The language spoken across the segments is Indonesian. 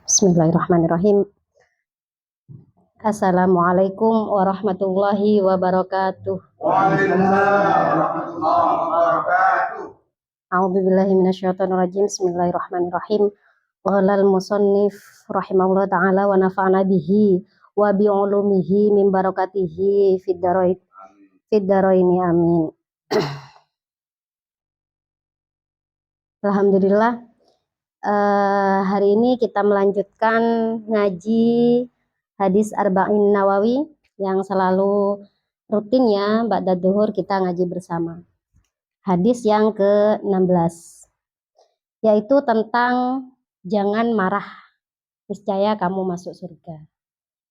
Bismillahirrahmanirrahim. Assalamualaikum warahmatullahi wabarakatuh. Waalaikumsalam warahmatullahi wabarakatuh. A'udzubillahi minasyaitonirrajim. Bismillahirrahmanirrahim. Qalal musannif rahimahullah ta'ala wa nafa'ana bihi wa bi ulumihi min barakatihi fid dharaini amin. Alhamdulillah. Hari ini kita melanjutkan ngaji hadis Arba'in Nawawi yang selalu rutin ya, ba'da duhur kita ngaji bersama. Hadis yang ke-16 yaitu tentang jangan marah, niscaya kamu masuk surga.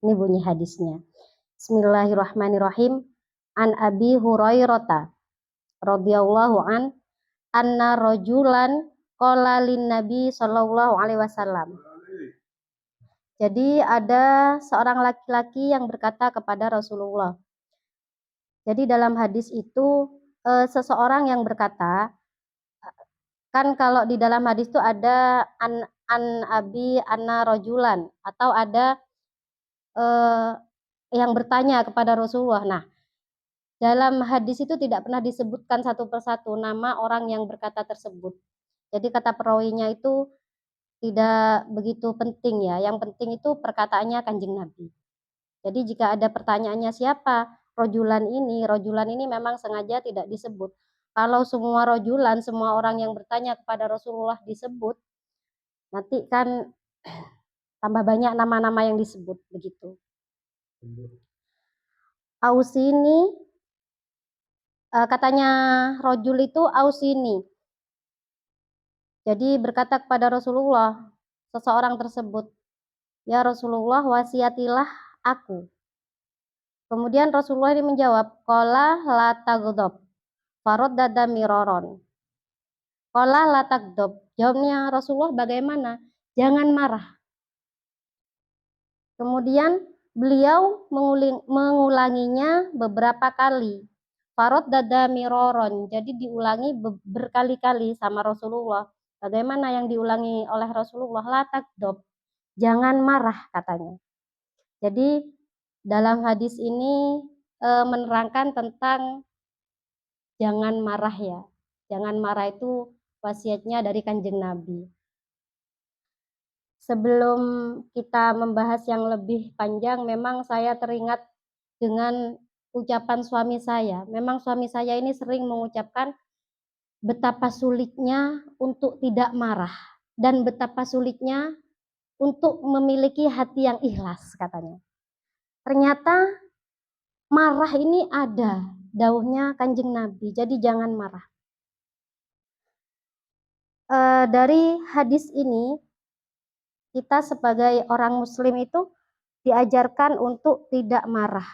Ini bunyi hadisnya. Bismillahirrahmanirrahim. An Abi Hurairah radhiyallahu an anna rajulan qala lin Nabi sallallahu alaihi wasallam. Jadi ada seorang laki-laki yang berkata kepada Rasulullah. Jadi dalam hadis itu seseorang yang berkata, kan kalau di dalam hadis itu ada an abi anna rajulan atau ada yang bertanya kepada Rasulullah. Nah, dalam hadis itu tidak pernah disebutkan satu persatu nama orang yang berkata tersebut. Jadi kata perawinya itu tidak begitu penting ya. Yang penting itu perkataannya Kanjeng Nabi. Jadi jika ada pertanyaannya siapa rojulan ini memang sengaja tidak disebut. Kalau semua rojulan, semua orang yang bertanya kepada Rasulullah disebut, nanti kan tambah banyak nama-nama yang disebut begitu. Ausini, katanya rojul itu ausini. Jadi berkata kepada Rasulullah, seseorang tersebut, ya Rasulullah wasiatilah aku. Kemudian Rasulullah ini menjawab, qala la taghdab, faraddada miraron. Qala la taghdab. Jawabnya Rasulullah bagaimana? Jangan marah. Kemudian beliau mengulanginya beberapa kali. Faraddada miraron. Jadi diulangi berkali-kali sama Rasulullah. Bagaimana yang diulangi oleh Rasulullah? La taghdab. Jangan marah katanya. Jadi dalam hadis ini menerangkan tentang jangan marah ya. Jangan marah itu wasiatnya dari Kanjeng Nabi. Sebelum kita membahas yang lebih panjang, memang saya teringat dengan ucapan suami saya. Memang suami saya ini sering mengucapkan betapa sulitnya untuk tidak marah dan betapa sulitnya untuk memiliki hati yang ikhlas katanya. Ternyata marah ini ada dawuhnya Kanjeng Nabi, jadi jangan marah. Dari hadis ini kita sebagai orang muslim itu diajarkan untuk tidak marah,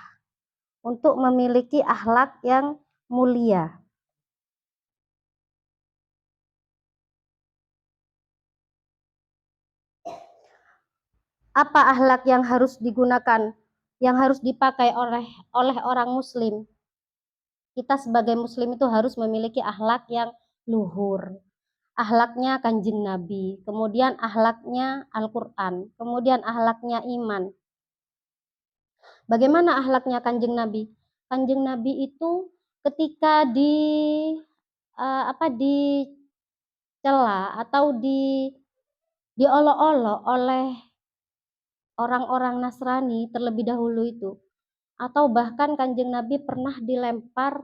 untuk memiliki akhlak yang mulia. Apa akhlak yang harus digunakan, yang harus dipakai oleh orang muslim? Kita sebagai muslim itu harus memiliki akhlak yang luhur. Akhlaknya Kanjeng Nabi, kemudian akhlaknya Al-Quran, kemudian akhlaknya iman. Bagaimana akhlaknya Kanjeng Nabi? Kanjeng Nabi itu ketika dicela atau diolok-olok oleh orang-orang Nasrani terlebih dahulu itu, atau bahkan Kanjeng Nabi pernah dilempar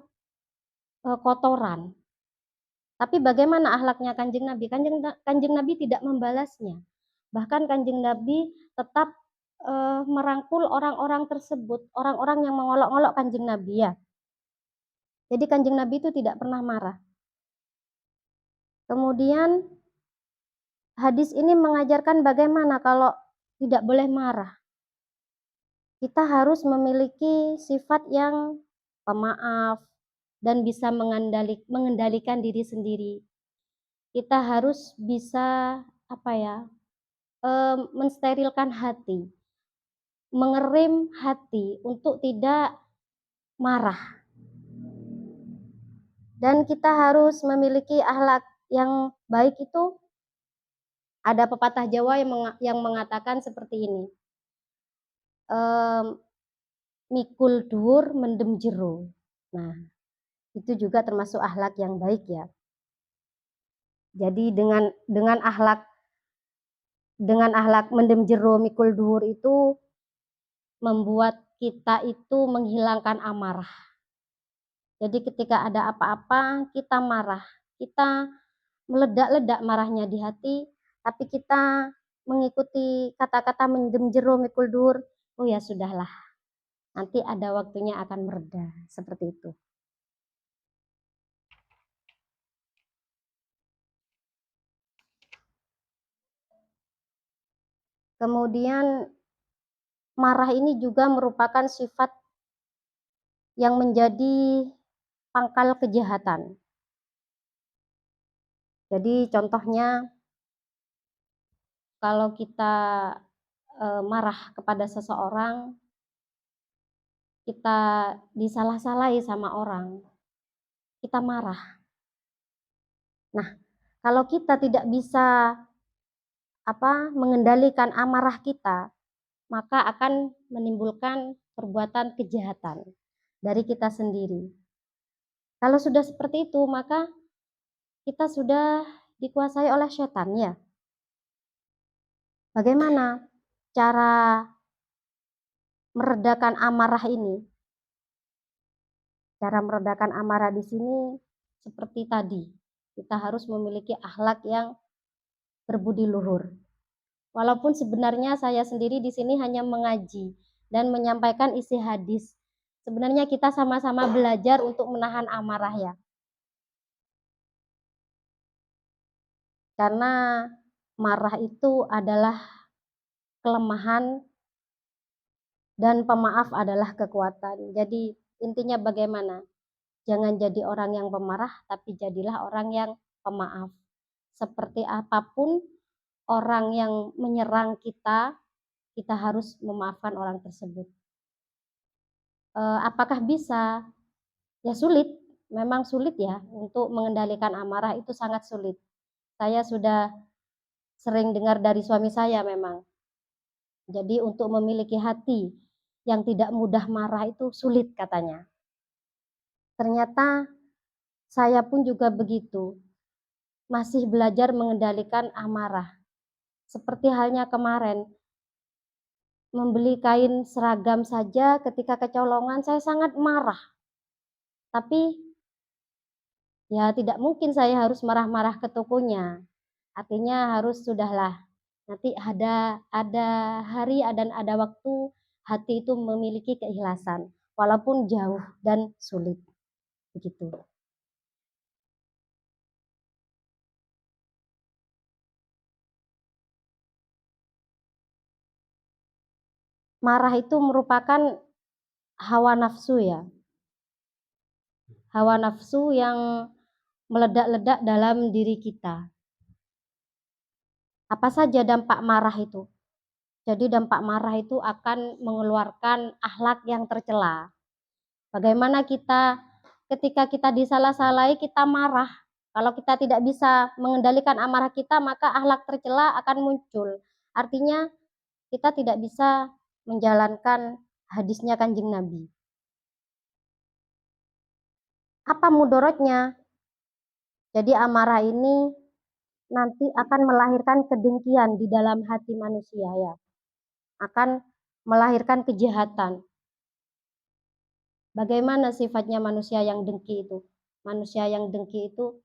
kotoran. Tapi bagaimana akhlaknya Kanjeng Nabi? Kanjeng Nabi tidak membalasnya. Bahkan Kanjeng Nabi tetap merangkul orang-orang tersebut, orang-orang yang mengolok-olok Kanjeng Nabi ya. Jadi Kanjeng Nabi itu tidak pernah marah. Kemudian hadis ini mengajarkan bagaimana kalau tidak boleh marah. Kita harus memiliki sifat yang pemaaf dan bisa mengendalikan diri sendiri. Kita harus bisa mensterilkan hati, mengerem hati untuk tidak marah. Dan kita harus memiliki akhlak yang baik itu Ada pepatah Jawa yang mengatakan seperti ini, mikul dhuwur mendem jero. Nah, itu juga termasuk akhlak yang baik ya. Jadi dengan akhlak mendem jero mikul dhuwur itu membuat kita itu menghilangkan amarah. Jadi ketika ada apa-apa kita marah, kita meledak-ledak marahnya di hati, tapi kita mengikuti kata-kata mendem jero mikul dhuwur, oh ya sudahlah, nanti ada waktunya akan mereda, seperti itu. Kemudian marah ini juga merupakan sifat yang menjadi pangkal kejahatan. Jadi contohnya kalau kita marah kepada seseorang, kita disalah-salahi sama orang, kita marah. Nah, kalau kita tidak bisa mengendalikan amarah kita, maka akan menimbulkan perbuatan kejahatan dari kita sendiri. Kalau sudah seperti itu, maka kita sudah dikuasai oleh setan ya. Bagaimana cara meredakan amarah ini? Cara meredakan amarah di sini seperti tadi, kita harus memiliki akhlak yang berbudi luhur. Walaupun sebenarnya saya sendiri di sini hanya mengaji dan menyampaikan isi hadis. Sebenarnya kita sama-sama belajar untuk menahan amarah ya. Karena marah itu adalah kelemahan dan pemaaf adalah kekuatan. Jadi intinya bagaimana? Jangan jadi orang yang pemarah, tapi jadilah orang yang pemaaf. Seperti apapun orang yang menyerang kita, kita harus memaafkan orang tersebut. Apakah bisa? Ya sulit, memang sulit ya untuk mengendalikan amarah, itu sangat sulit. Saya sudah sering dengar dari suami saya memang. Jadi untuk memiliki hati yang tidak mudah marah itu sulit katanya. Ternyata saya pun juga begitu, masih belajar mengendalikan amarah. Seperti halnya kemarin, membeli kain seragam saja ketika kecolongan saya sangat marah. Tapi ya tidak mungkin saya harus marah-marah ke tokonya. Artinya harus sudahlah. Nanti ada hari dan ada waktu hati itu memiliki keikhlasan walaupun jauh dan sulit. Begitu. Marah itu merupakan hawa nafsu ya. Hawa nafsu yang meledak-ledak dalam diri kita. Apa saja dampak marah itu? Jadi dampak marah itu akan mengeluarkan akhlak yang tercela. Bagaimana kita ketika kita disalah-salahi kita marah. Kalau kita tidak bisa mengendalikan amarah kita, maka akhlak tercela akan muncul. Artinya kita tidak bisa menjalankan hadisnya Kanjeng Nabi. Apa mudorotnya? Jadi amarah ini nanti akan melahirkan kedengkian di dalam hati manusia ya. Akan melahirkan kejahatan. Bagaimana sifatnya manusia yang dengki itu? Manusia yang dengki itu,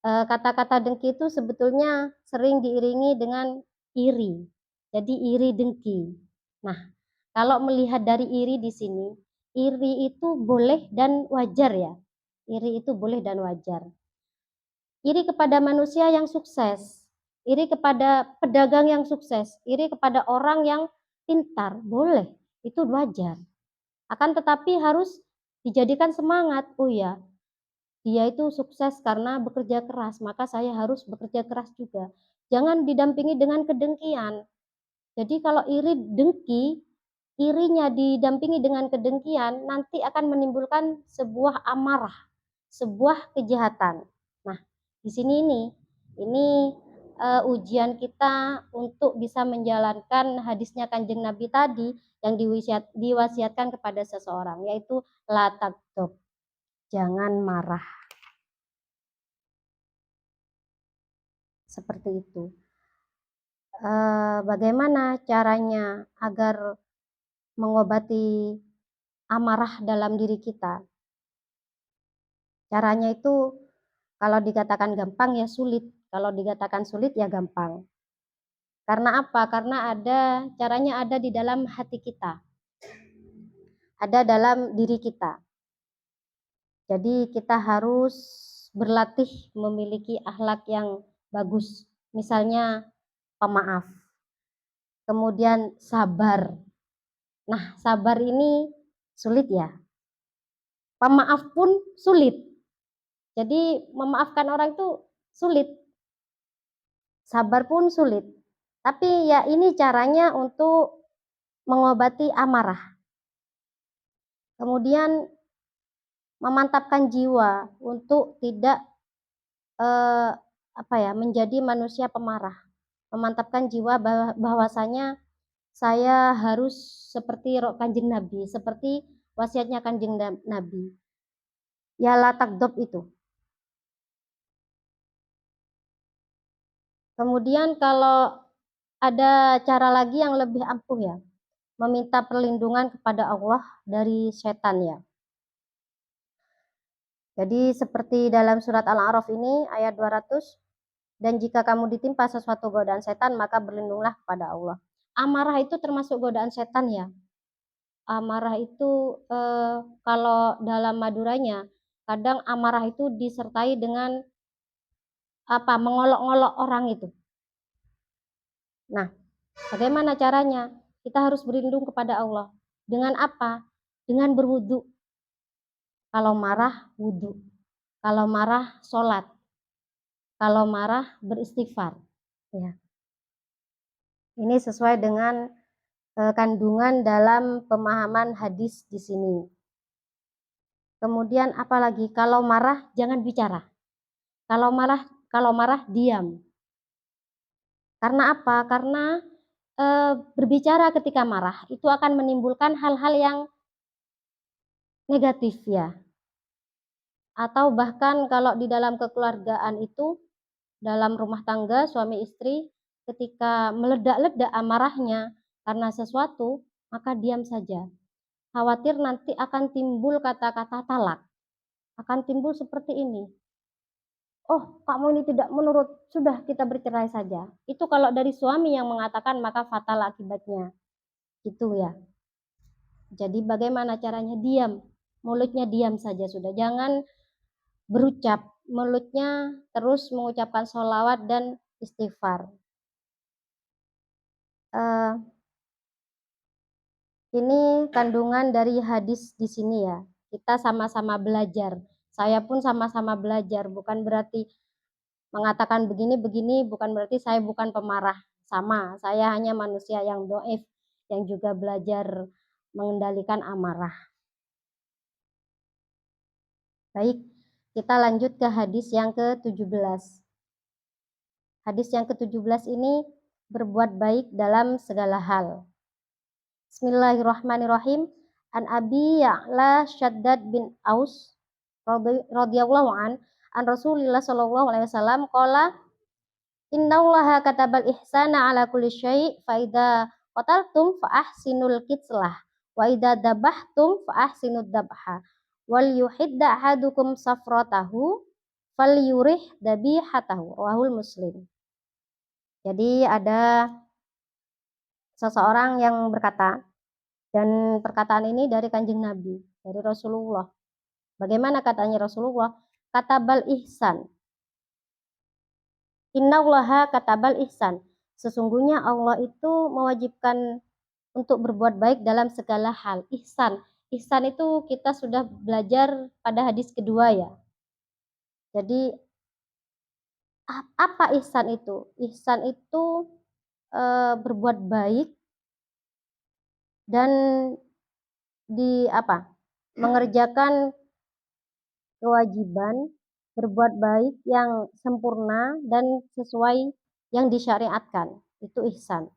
kata-kata dengki itu sebetulnya sering diiringi dengan iri. Jadi iri dengki. Nah, kalau melihat dari iri di sini, iri itu boleh dan wajar ya. Iri itu boleh dan wajar. Iri kepada manusia yang sukses, iri kepada pedagang yang sukses, iri kepada orang yang pintar, boleh, itu wajar. Akan tetapi harus dijadikan semangat. Oh ya, dia itu sukses karena bekerja keras, maka saya harus bekerja keras juga. Jangan didampingi dengan kedengkian. Jadi kalau iri dengki, irinya didampingi dengan kedengkian, nanti akan menimbulkan sebuah amarah, sebuah kejahatan. Nah, di sini ini ujian kita untuk bisa menjalankan hadisnya Kanjeng Nabi tadi yang diwasiatkan kepada seseorang, yaitu la taghdab, jangan marah. Seperti itu. Bagaimana caranya agar mengobati amarah dalam diri kita? Caranya itu kalau dikatakan gampang ya sulit, kalau dikatakan sulit ya gampang. Karena apa? Karena caranya ada di dalam hati kita, ada dalam diri kita. Jadi kita harus berlatih memiliki akhlak yang bagus. Misalnya pemaaf, kemudian sabar. Nah, sabar ini sulit ya. Pemaaf pun sulit. Jadi memaafkan orang itu sulit. Sabar pun sulit. Tapi ya ini caranya untuk mengobati amarah. Kemudian memantapkan jiwa untuk tidak menjadi manusia pemarah. Memantapkan jiwa bahwasanya saya harus seperti Kanjeng Nabi, seperti wasiatnya Kanjeng Nabi. Ya la taghdab itu. Kemudian kalau ada cara lagi yang lebih ampuh ya, meminta perlindungan kepada Allah dari setan ya. Jadi seperti dalam surat Al-A'raf ini ayat 200, dan jika kamu ditimpa sesuatu godaan setan maka berlindunglah kepada Allah. Amarah itu termasuk godaan setan ya. Amarah itu kalau dalam Maduranya kadang amarah itu disertai dengan mengolok-olok orang itu. Nah, bagaimana caranya? Kita harus berlindung kepada Allah. Dengan apa? Dengan berwudu. Kalau marah, wudu. Kalau marah, sholat. Kalau marah, beristighfar. Ya. Ini sesuai dengan kandungan dalam pemahaman hadis di sini. Kemudian apalagi? Kalau marah, jangan bicara. Kalau marah diam. Karena apa? Karena berbicara ketika marah itu akan menimbulkan hal-hal yang negatif ya. Atau bahkan kalau di dalam kekeluargaan itu, dalam rumah tangga suami istri, ketika meledak-ledak amarahnya karena sesuatu, maka diam saja. Khawatir nanti akan timbul kata-kata talak. Akan timbul seperti ini. Oh, kamu ini tidak menurut, sudah kita bercerai saja. Itu kalau dari suami yang mengatakan maka fatal akibatnya. Gitu ya. Jadi bagaimana caranya? Diam. Mulutnya diam saja sudah. Jangan berucap. Mulutnya terus mengucapkan sholawat dan istighfar. Ini kandungan dari hadis di sini ya. Kita sama-sama belajar. Saya pun sama-sama belajar. Bukan berarti mengatakan begini-begini, bukan berarti saya bukan pemarah. Sama, saya hanya manusia yang dhaif, yang juga belajar mengendalikan amarah. Baik, kita lanjut ke hadis yang ke-17. Hadis yang ke-17 ini berbuat baik dalam segala hal. Bismillahirrahmanirrahim. An Abi Ya'la Shaddad bin Aus radhiyallahu an Rasulillah sallallahu alaihi wasallam qala innallaha katabal ihsana ala kulli syai' fa idza qataltum fa ahsinul qitlah wa idza dabahtum fa ahsinud dabha wal yuhidda ahadukum safratahu falyurih dabihatahu rawahul Muslim. Jadi ada seseorang yang berkata, dan perkataan ini dari Kanjeng Nabi, dari Rasulullah. Bagaimana katanya Rasulullah? Katabal ihsan. Innallaha katabal ihsan. Sesungguhnya Allah itu mewajibkan untuk berbuat baik dalam segala hal. Ihsan. Ihsan itu kita sudah belajar pada hadis kedua ya. Jadi apa ihsan itu? Ihsan itu berbuat baik dan mengerjakan kewajiban, berbuat baik yang sempurna dan sesuai yang disyariatkan, itu ihsan.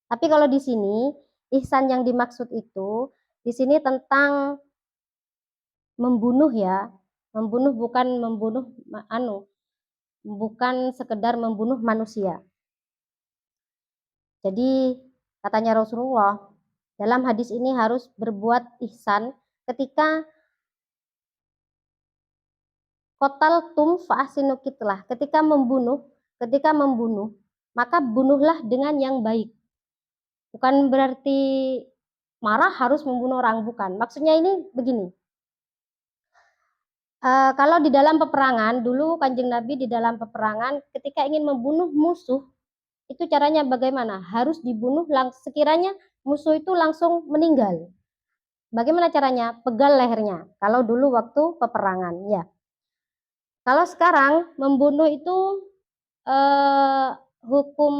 Tapi kalau di sini ihsan yang dimaksud itu di sini tentang membunuh ya, membunuh bukan membunuh bukan sekedar membunuh manusia. Jadi katanya Rasulullah dalam hadis ini harus berbuat ihsan ketika qataltum fa'ahsinu kitlah, ketika membunuh, maka bunuhlah dengan yang baik. Bukan berarti marah harus membunuh orang, bukan. Maksudnya ini begini. Kalau di dalam peperangan, dulu Kanjeng Nabi di dalam peperangan ketika ingin membunuh musuh, itu caranya bagaimana? Harus dibunuh sekiranya musuh itu langsung meninggal. Bagaimana caranya? Pegal lehernya. Kalau dulu waktu peperangan, ya. Kalau sekarang membunuh itu hukum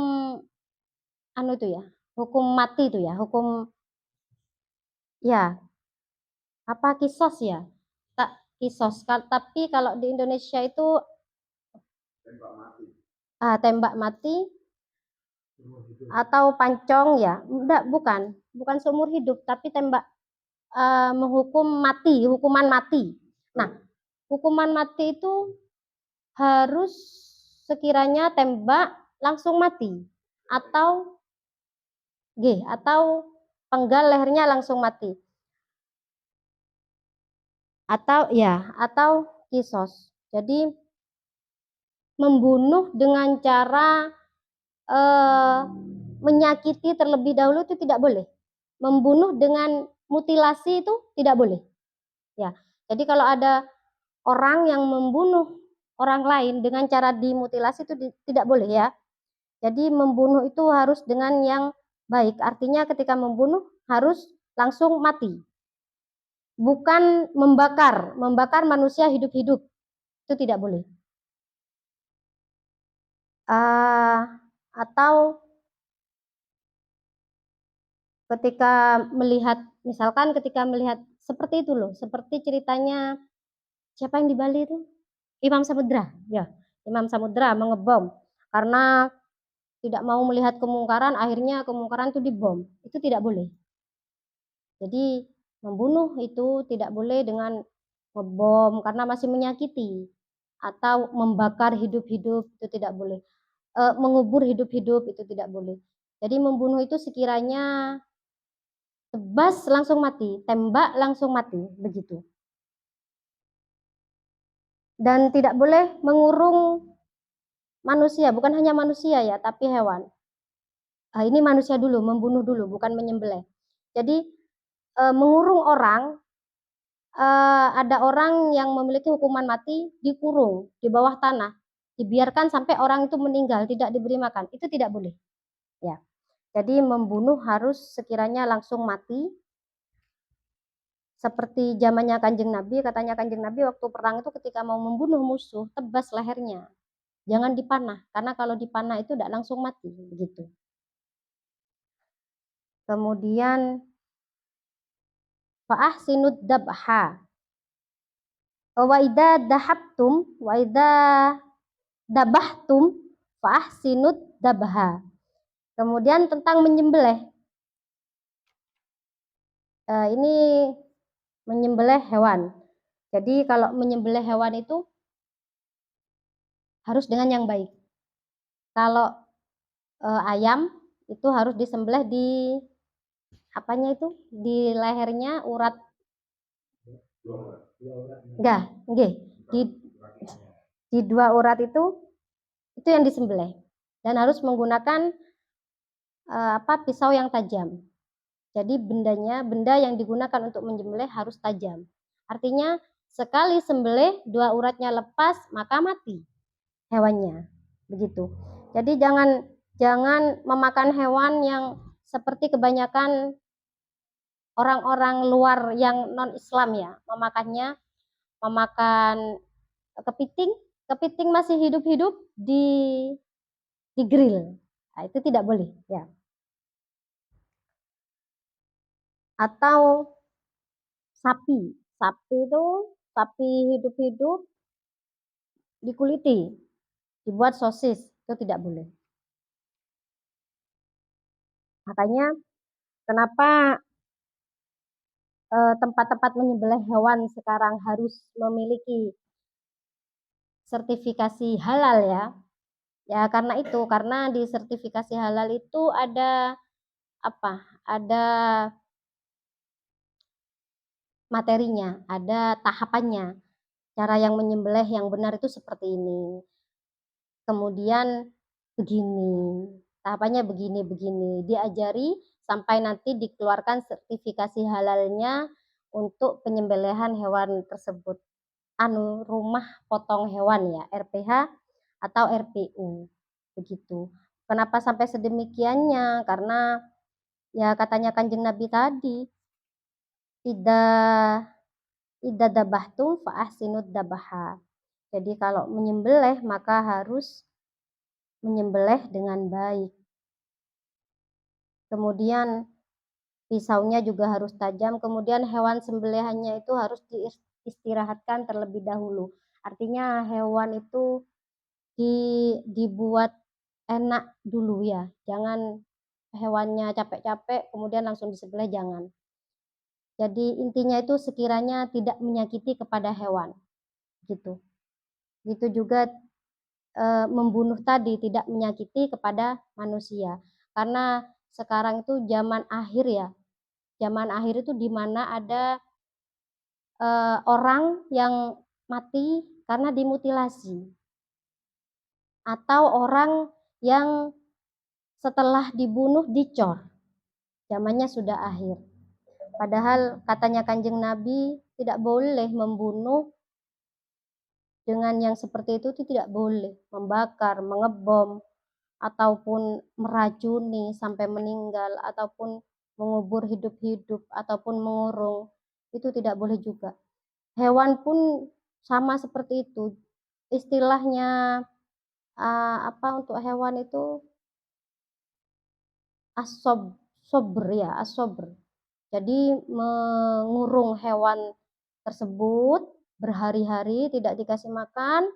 itu ya, hukum mati itu ya, hukum ya apa kisos ya, tak kisos. Tapi kalau di Indonesia itu tembak mati atau pancong ya, enggak, bukan seumur hidup, tapi tembak menghukum mati, hukuman mati. Nah, hukuman mati itu harus sekiranya tembak langsung mati atau penggal lehernya langsung mati. Atau kisos. Jadi membunuh dengan cara menyakiti terlebih dahulu itu tidak boleh. Membunuh dengan mutilasi itu tidak boleh. Ya. Jadi kalau ada orang yang membunuh orang lain dengan cara dimutilasi itu tidak boleh ya. Jadi membunuh itu harus dengan yang baik. Artinya ketika membunuh harus langsung mati. Bukan membakar manusia hidup-hidup. Itu tidak boleh. Atau misalkan ketika melihat seperti itu loh, seperti ceritanya siapa yang di Bali itu? Imam Samudra, ya. Imam Samudra mengebom karena tidak mau melihat kemungkaran, akhirnya kemungkaran itu dibom. Itu tidak boleh. Jadi membunuh itu tidak boleh dengan ngebom karena masih menyakiti, atau membakar hidup-hidup itu tidak boleh. Mengubur hidup-hidup itu tidak boleh. Jadi membunuh itu sekiranya tebas langsung mati, tembak langsung mati, begitu. Dan tidak boleh mengurung manusia, bukan hanya manusia ya, tapi hewan. Ini manusia dulu, membunuh dulu, bukan menyembelih. Jadi mengurung orang, ada orang yang memiliki hukuman mati dikurung di bawah tanah, dibiarkan sampai orang itu meninggal, tidak diberi makan, itu tidak boleh. Ya. Jadi membunuh harus sekiranya langsung mati. Seperti zamannya Kanjeng Nabi, katanya Kanjeng Nabi waktu perang itu ketika mau membunuh musuh, tebas lehernya. Jangan dipanah, karena kalau dipanah itu tidak langsung mati, begitu. Kemudian fa'ahsinud dabha. Wa idza dahabtum wa idza dabahtum fa'ahsinud dabha. Kemudian tentang menyembelih. Ini menyembelih hewan. Jadi kalau menyembelih hewan itu harus dengan yang baik. Kalau ayam itu harus disembelih di apanya itu, di lehernya urat, enggak, di dua urat itu yang disembelih, dan harus menggunakan pisau yang tajam. Jadi benda yang digunakan untuk menyembelih harus tajam. Artinya sekali sembelih dua uratnya lepas maka mati hewannya, begitu. Jadi jangan memakan hewan yang seperti kebanyakan orang-orang luar yang non Islam ya, memakan kepiting masih hidup-hidup di grill. Nah, itu tidak boleh ya. Atau sapi itu sapi hidup-hidup dikuliti, dibuat sosis. Itu tidak boleh. Makanya kenapa tempat-tempat menyembelih hewan sekarang harus memiliki sertifikasi halal ya. Ya karena itu, karena di sertifikasi halal itu ada apa? Ada materinya, ada tahapannya. Cara yang menyembelih yang benar itu seperti ini. Kemudian begini, tahapannya begini, diajari sampai nanti dikeluarkan sertifikasi halalnya untuk penyembelihan hewan tersebut. Rumah potong hewan ya, RPH atau RPU, begitu. Kenapa sampai sedemikiannya? Karena ya katanya Kanjeng Nabi tadi, idza dabahtum fa ahsinud dabaha. Jadi kalau menyembelih maka harus menyembelih dengan baik. Kemudian pisaunya juga harus tajam. Kemudian hewan sembelihannya itu harus diistirahatkan terlebih dahulu. Artinya hewan itu dibuat enak dulu ya. Jangan hewannya capek-capek kemudian langsung disembelih, jangan. Jadi intinya itu sekiranya tidak menyakiti kepada hewan, gitu. Gitu juga membunuh tadi tidak menyakiti kepada manusia. Karena sekarang itu zaman akhir ya. Zaman akhir itu di mana ada orang yang mati karena dimutilasi. Atau orang yang setelah dibunuh dicor. Zamannya sudah akhir. Padahal katanya Kanjeng Nabi tidak boleh membunuh dengan yang seperti itu tidak boleh. Membakar, mengebom, ataupun meracuni sampai meninggal, ataupun mengubur hidup-hidup, ataupun mengurung. Itu tidak boleh juga. Hewan pun sama seperti itu. Istilahnya untuk hewan itu asobr. Jadi mengurung hewan tersebut berhari-hari tidak dikasih makan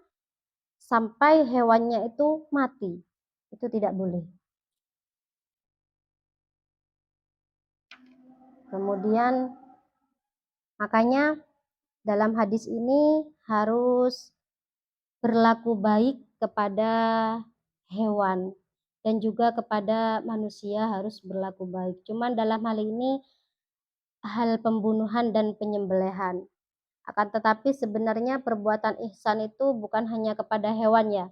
sampai hewannya itu mati. Itu tidak boleh. Kemudian makanya dalam hadis ini harus berlaku baik kepada hewan dan juga kepada manusia harus berlaku baik. Cuman dalam hal ini hal pembunuhan dan penyembelihan. Akan tetapi sebenarnya perbuatan ihsan itu bukan hanya kepada hewan ya.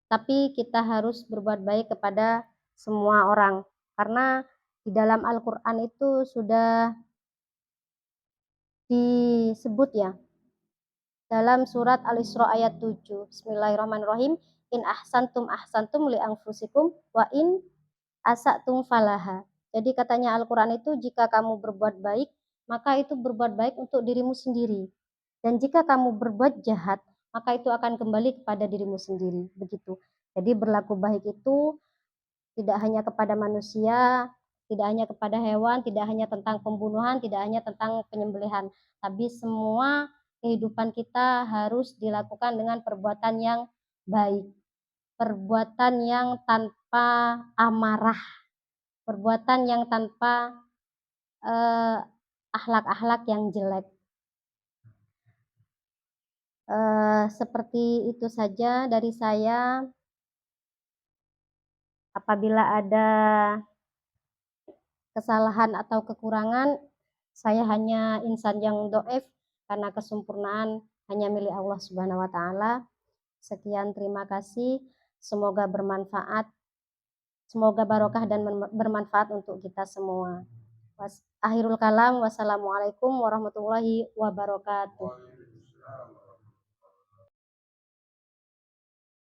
Tapi kita harus berbuat baik kepada semua orang. Karena di dalam Al-Quran itu sudah disebut ya. Dalam surat Al-Isra ayat 7. Bismillahirrahmanirrahim. In ahsantum li anfusikum wa in asatum falaha. Jadi katanya Al-Quran itu jika kamu berbuat baik, maka itu berbuat baik untuk dirimu sendiri. Dan jika kamu berbuat jahat, maka itu akan kembali kepada dirimu sendiri. Begitu. Jadi berlaku baik itu tidak hanya kepada manusia, tidak hanya kepada hewan, tidak hanya tentang pembunuhan, tidak hanya tentang penyembelihan. Tapi semua kehidupan kita harus dilakukan dengan perbuatan yang baik. Perbuatan yang tanpa amarah. Perbuatan yang tanpa akhlak-akhlak yang jelek. Seperti itu saja dari saya. Apabila ada kesalahan atau kekurangan, saya hanya insan yang do'if karena kesempurnaan hanya milik Allah Subhanahu wa taala. Sekian, terima kasih. Semoga bermanfaat. Semoga barokah dan bermanfaat untuk kita semua. Akhirul kalam, wassalamualaikum warahmatullahi wabarakatuh.